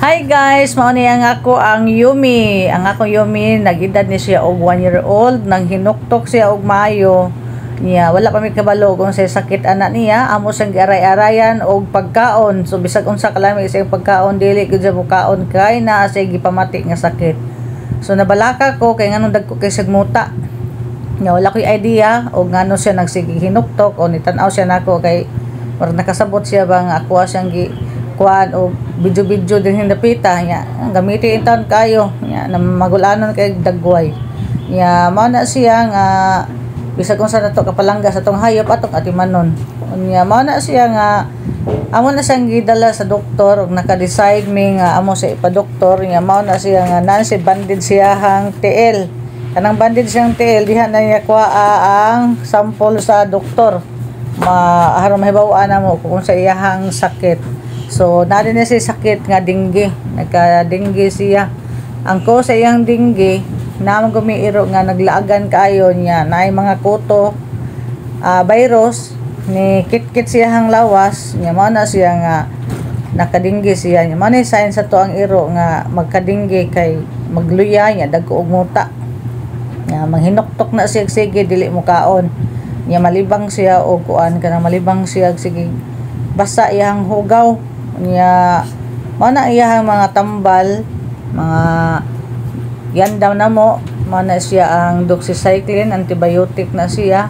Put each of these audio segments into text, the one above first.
Hi guys, mao ni ang ako ang Yumi. Ang ako Yumi, nag-edad ni siya og 1 year old, nang hinuktok siya og maayo. Niya, wala pa mi kabalo kung sa sakit anak niya, amo sang giaray-arayan og pagkaon. So bisag unsa kalami sa pagkaon dili gud sa pagkaon kay naa siya gipamati nga sakit. So nabalaka ko kay nganong dagko kay sagmuta. Niya wala ko'y idea og ngano siya nagsige hinuktok o nitan-aw siya nako kay or nakasabot siya bang ako siyang kuan o video din hindapita nya gamitin taon kayo nya na magulanon kay dagway nya mao na siya nga bisag kung sa nato kapalangga sa tong hayop atong atimanon nya mao na siya nga amo na siyang gidala sa doktor ug naka-decide mi nga amo sa ipa-doktor nya mao na siya nga nan si bandid siya hang TL kanang bandid siyang TL diha na niya kuha ang sample sa doktor aron mahibaw-an na mo kung sa iyahang sakit. So narin na siya sakit nga dengue, nagka-dengue siya. Ang ko sa iyang dengue namang gumiiro nga naglaagan kaayo niya naay mga kuto virus ni kit-kit siya hang lawas nya mao na siya nga nakadingge siya nya mao ni sign sa to ang iro nga magkadingge kay magluya nya dagko og muta nya manghinuktok na siya sige dili mo kaon nya malibang siya og kuan kana malibang siya sige basa iyang hugaw nya mao na iyang mga tambal mga yandaw na mo na siya ang doxycycline antibiotic na siya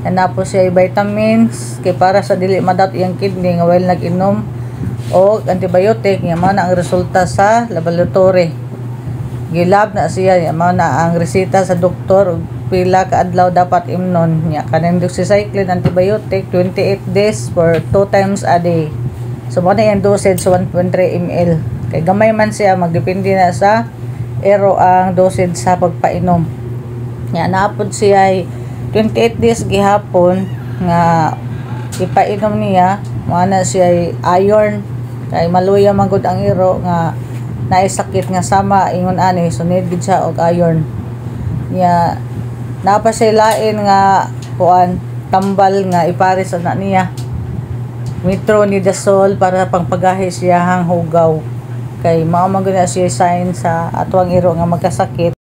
napo siya vitamins kay para sa dili madot iyang kidney nga while nag-inom og antibiotic nya mao na ang resulta sa laboratory gilab na siya nya mao na ang reseta sa doktor pila ka adlaw dapat imnon nya kanang doxycycline antibiotic 28 days for 2 times a day. So mo na yung dosage 1.3 ml. Kay gamay man siya magdepende na sa ero ang dosage sa pagpainom. Nya naapod siya 28 days gihapon nga ipainom niya mo na siya iron kay maluya man gud ang ero nga naay sakit nga sama ingon ani so need gid siya og iron. Nya napa siya lain nga kuan tambal nga ipares na niya metronidazole para pangpagahi siya hang hugaw kay mao man gud siya sign sa atuang iro nga magkasakit